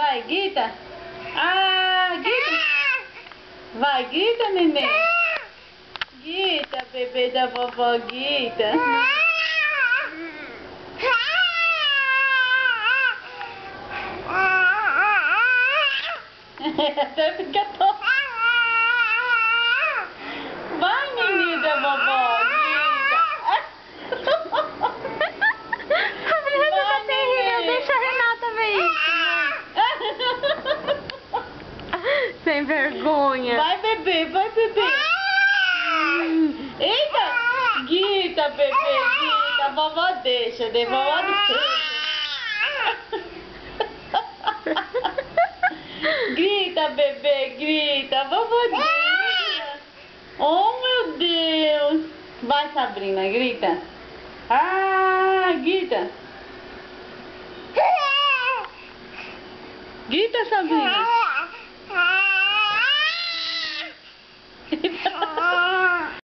Vai, grita. Ah, grita. Vai, grita, neném. Grita, bebê da vovó, grita. Até fica tão... Vai, menina da vovó, grita. A Bruna tá terrível, deixa a Renata ver isso. Sem vergonha. Vai, bebê, vai, bebê. Eita! Grita, bebê, grita. A vovó deixa, a vovó deixa. Grita, bebê, grita. A vovó deixa. Oh, meu Deus. Vai, Sabrina, grita. Ah, grita. Grita, Sabrina.